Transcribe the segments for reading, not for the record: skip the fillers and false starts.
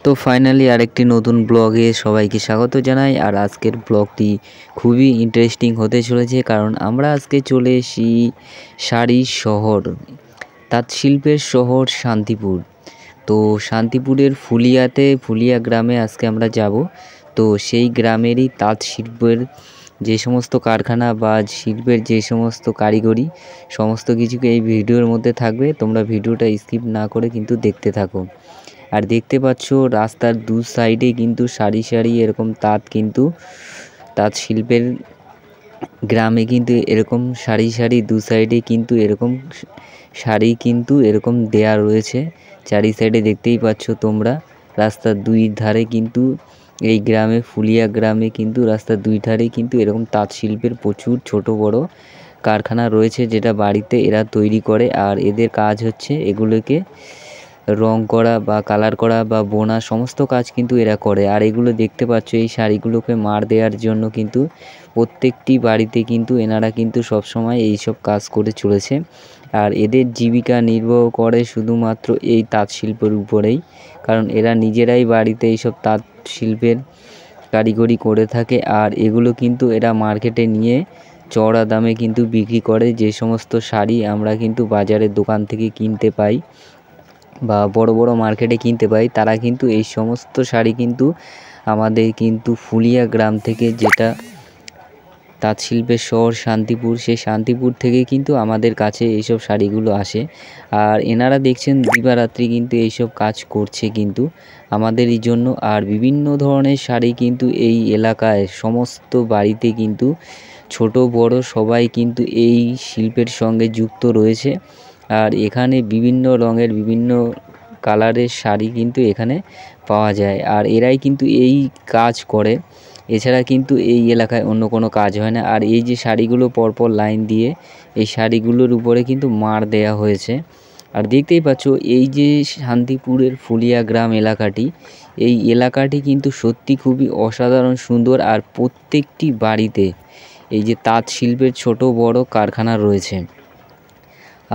তো ফাইনালি আরেকটি নতুন ব্লগে সবাইকে স্বাগত জানাই। আর আজকের ব্লগটি খুবই ইন্টারেস্টিং হতে চলেছে, কারণ আমরা আজকে চলে এসেছি শাড়ির শহর, তাঁত শিল্পের শহর শান্তিপুর। তো শান্তিপুরের ফুলিয়া গ্রামে আজকে আমরা যাব। তো সেই গ্রামেরই তাঁত শিল্পের যে সমস্ত কারখানা বা শিল্পের যে সমস্ত কারিগরি, সমস্ত কিছুকে এই ভিডিওর মধ্যে থাকবে। তোমরা ভিডিওটা স্কিপ না করে কিন্তু দেখতে থাকো। আর দেখতে পাচ্ছ রাস্তার দু সাইডে কিন্তু সারি সারি এরকম তাঁত শিল্পের গ্রামে কিন্তু এরকম সারি সারি দু সাইডে কিন্তু এরকম শাড়ি কিন্তু এরকম দেয়া রয়েছে। চারি সাইডে দেখতেই পাচ্ছ তোমরা, রাস্তার দুই ধারে কিন্তু এই গ্রামে, ফুলিয়া গ্রামে কিন্তু রাস্তার দুই ধারে কিন্তু এরকম তাঁত শিল্পের প্রচুর ছোট বড় কারখানা রয়েছে, যেটা বাড়িতে এরা তৈরি করে। আর এদের কাজ হচ্ছে এগুলোকে রং করা বা কালার করা বা বোনা, সমস্ত কাজ কিন্তু এরা করে। আর এগুলো দেখতে পাচ্ছ, এই শাড়িগুলোকে মার দেওয়ার জন্য কিন্তু প্রত্যেকটি বাড়িতে কিন্তু এনারা কিন্তু সবসময় এইসব কাজ করে চলেছে। আর এদের জীবিকা নির্বাহ করে শুধুমাত্র এই তাঁত শিল্পের উপরেই, কারণ এরা নিজেরাই বাড়িতে এইসব তাঁত শিল্পের কারিগরি করে থাকে। আর এগুলো কিন্তু এরা মার্কেটে নিয়ে চড়া দামে কিন্তু বিক্রি করে। যে সমস্ত শাড়ি আমরা কিন্তু বাজারের দোকান থেকে কিনতে পাই বা বড় বড় মার্কেটে কিনতে পাই, তারা কিন্তু এই সমস্ত শাড়ি কিন্তু আমাদের কিন্তু ফুলিয়া গ্রাম থেকে, যেটা তাঁত শিল্পের শহর শান্তিপুর, সেই শান্তিপুর থেকে কিন্তু আমাদের কাছে এইসব শাড়িগুলো আসে। আর এনারা দেখছেন দিবারাত্রি কিন্তু এইসব কাজ করছে কিন্তু আমাদেরই জন্য। আর বিভিন্ন ধরনের শাড়ি কিন্তু এই এলাকায় সমস্ত বাড়িতে কিন্তু ছোট বড় সবাই কিন্তু এই শিল্পের সঙ্গে যুক্ত রয়েছে। আর এখানে বিভিন্ন রঙের বিভিন্ন কালারের শাড়ি কিন্তু এখানে পাওয়া যায়, আর এরাই কিন্তু এই কাজ করে। এছাড়া কিন্তু এই এলাকায় অন্য কোনো কাজ হয় না। আর এই যে শাড়িগুলো পরপর লাইন দিয়ে, এই শাড়িগুলোর উপরে কিন্তু মার দেয়া হয়েছে। আর দেখতেই পাচ্ছ এই যে শান্তিপুরের ফুলিয়া গ্রাম এই এলাকাটি কিন্তু সত্যি খুবই অসাধারণ সুন্দর। আর প্রত্যেকটি বাড়িতে এই যে তাঁত শিল্পের ছোট বড় কারখানা রয়েছে।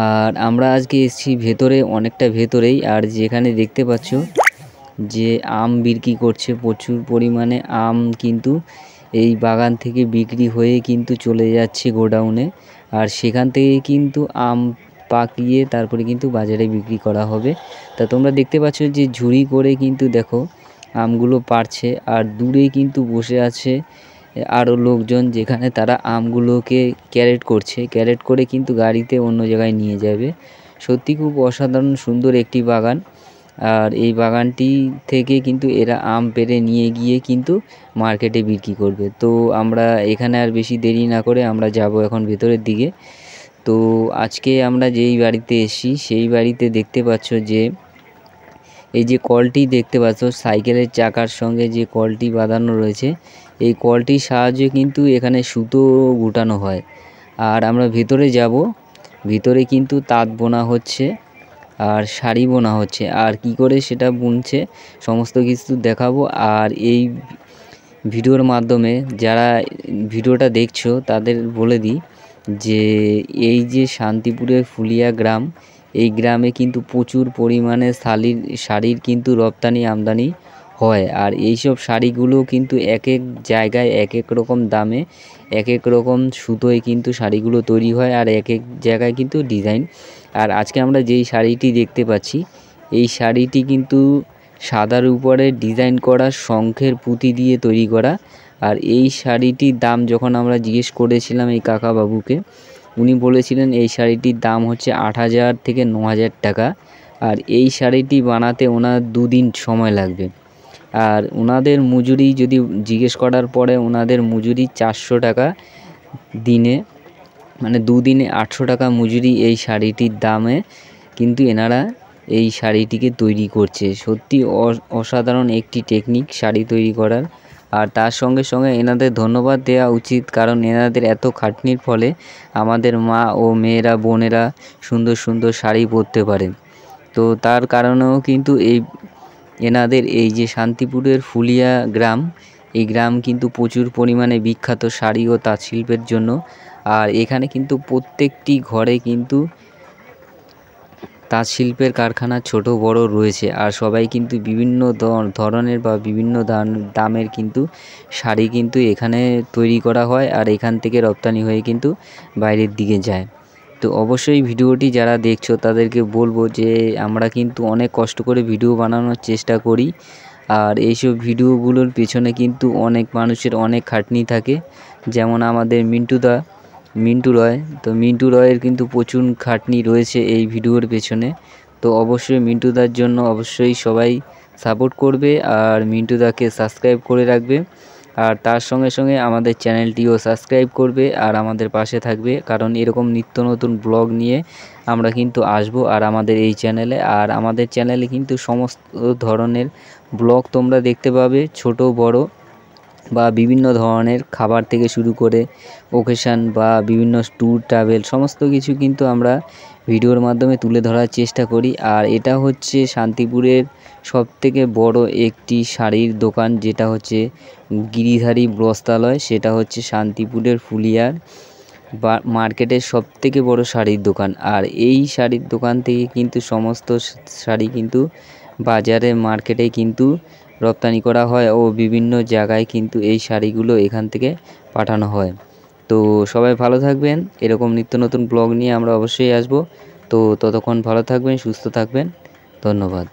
আর আমরা আজকে এসেছি ভেতরে, অনেকটা ভেতরেই। আর যেখানে দেখতে পাচ্ছ যে আম বিক্রি করছে, প্রচুর পরিমাণে আম কিন্তু এই বাগান থেকে বিক্রি হয়ে কিন্তু চলে যাচ্ছে গোডাউনে। আর সেখান থেকে কিন্তু আম পাকিয়ে তারপরে কিন্তু বাজারে বিক্রি করা হবে। তা তোমরা দেখতে পাচ্ছ যে ঝুড়ি করে কিন্তু দেখো আমগুলো পাড়ছে। আর দূরে কিন্তু বসে আছে আরও লোকজন, যেখানে তারা আমগুলোকে ক্যারেট করে কিন্তু গাড়িতে অন্য জায়গায় নিয়ে যাবে। সত্যি খুব অসাধারণ সুন্দর একটি বাগান। আর এই বাগানটি থেকে কিন্তু এরা আম পেড়ে নিয়ে গিয়ে কিন্তু মার্কেটে বিক্রি করবে। তো আমরা এখানে আর বেশি দেরি না করে আমরা যাব এখন ভেতরের দিকে। তো আজকে আমরা যেই বাড়িতে এসেছি সেই বাড়িতে দেখতে পাচ্ছ যে এই যে কলটি দেখতে পাচ্ছ, সাইকেলের চাকার সঙ্গে যে কলটি বাঁধানো রয়েছে, এই কলটির সাহায্যে কিন্তু এখানে সুতো গুটানো হয়। আর আমরা ভেতরে যাব, ভিতরে কিন্তু তাঁত বোনা হচ্ছে আর শাড়ি বোনা হচ্ছে। আর কি করে সেটা বুনছে সমস্ত কিছু দেখাবো। আর এই ভিডিওর মাধ্যমে যারা ভিডিওটা দেখছো তাদের বলে দিই যে এই যে শান্তিপুরের ফুলিয়া গ্রাম, এই গ্রামে কিন্তু প্রচুর পরিমাণে শাড়ির কিন্তু রপ্তানি আমদানি হয়। আর এইসব শাড়িগুলো কিন্তু এক এক জায়গায় এক এক রকম দামে, এক এক রকম সুতোয় কিন্তু শাড়িগুলো তৈরি হয়, আর এক এক জায়গায় কিন্তু ডিজাইন। আর আজকে আমরা যেই শাড়িটি দেখতে পাচ্ছি, এই শাড়িটি কিন্তু সাদার উপরে ডিজাইন করা শঙ্খের পুঁতি দিয়ে তৈরি করা। আর এই শাড়িটির দাম যখন আমরা জিজ্ঞেস করেছিলাম এই কাকাবাবুকে, উনি বলেছিলেন এই শাড়িটির দাম হচ্ছে 8,000 থেকে 9,000 টাকা। আর এই শাড়িটি বানাতে ওনার 2 দিন সময় লাগবে। আর ওনাদের মজুরি যদি জিজ্ঞেস করার পরে, ওনাদের মজুরি 400 টাকা দিনে, মানে 2 দিনে 800 টাকা মজুরি এই শাড়িটির দামে কিন্তু এনারা এই শাড়িটিকে তৈরি করছে। সত্যি অসাধারণ একটি টেকনিক শাড়ি তৈরি করার। আর তার সঙ্গে সঙ্গে এনাদের ধন্যবাদ দেওয়া উচিত, কারণ এনাদের এত খাটনির ফলে আমাদের মা ও মেয়েরা বোনেরা সুন্দর সুন্দর শাড়ি পরতে পারে। তো তার কারণেও কিন্তু এনাদের এই যে শান্তিপুরের ফুলিয়া গ্রাম, এই গ্রাম কিন্তু প্রচুর পরিমাণে বিখ্যাত শাড়ি ও তাঁত শিল্পের জন্য। আর এখানে কিন্তু প্রত্যেকটি ঘরে কিন্তু তাঁত শিল্পের কারখানা ছোট বড় রয়েছে, আর সবাই কিন্তু বিভিন্ন ধরনের বা বিভিন্ন দামের কিন্তু শাড়ি কিন্তু এখানে তৈরি করা হয়, আর এখান থেকে রপ্তানি হয়ে কিন্তু বাইরের দিকে যায়। তো অবশ্যই ভিডিওটি যারা দেখছো তাদেরকে বলবো যে আমরা কিন্তু অনেক কষ্ট করে ভিডিও বানানোর চেষ্টা করি, আর এইসব ভিডিওগুলোর পেছনে কিন্তু অনেক মানুষের অনেক খাটনি থাকে। যেমন আমাদের মিন্টু রয়, তো মিন্টু রয়ের কিন্তু প্রচুর খাটনি রয়েছে এই ভিডিওর পেছনে। তো অবশ্যই মিন্টুদার জন্য অবশ্যই সবাই সাপোর্ট করবে, আর মিন্টুদাকে সাবস্ক্রাইব করে রাখবে, আর তার সঙ্গে সঙ্গে আমাদের চ্যানেলটিও সাবস্ক্রাইব করবে আর আমাদের পাশে থাকবে, কারণ এরকম নিত্য নতুন ব্লগ নিয়ে আমরা কিন্তু আসবো আর আমাদের এই চ্যানেলে। আর আমাদের চ্যানেলে কিন্তু সমস্ত ধরনের ব্লগ তোমরা দেখতে পাবে, ছোট বড় বা বিভিন্ন ধরনের খাবার থেকে শুরু করে ওকেশান বা বিভিন্ন ট্যুর ট্রাভেল সমস্ত কিছু কিন্তু আমরা ভিডিওর মাধ্যমে তুলে ধরার চেষ্টা করি। আর এটা হচ্ছে শান্তিপুরের সবথেকে বড় একটি শাড়ির দোকান, যেটা হচ্ছে গিরিধারী বস্ত্রালয়, সেটা হচ্ছে শান্তিপুরের ফুলিয়ার বা মার্কেটের সবথেকে বড় শাড়ির দোকান। আর এই শাড়ির দোকান থেকে কিন্তু সমস্ত শাড়ি কিন্তু বাজারে মার্কেটে কিন্তু রপ্তানি করা হয় ও বিভিন্ন জায়গায় কিন্তু এই শাড়িগুলো এখান থেকে পাঠানো হয়। তো সবাই ভালো থাকবেন, এরকম নিত্য নতুন ব্লগ নিয়ে আমরা অবশ্যই আসব। তো ততক্ষণ ভালো থাকবেন, সুস্থ থাকবেন, ধন্যবাদ।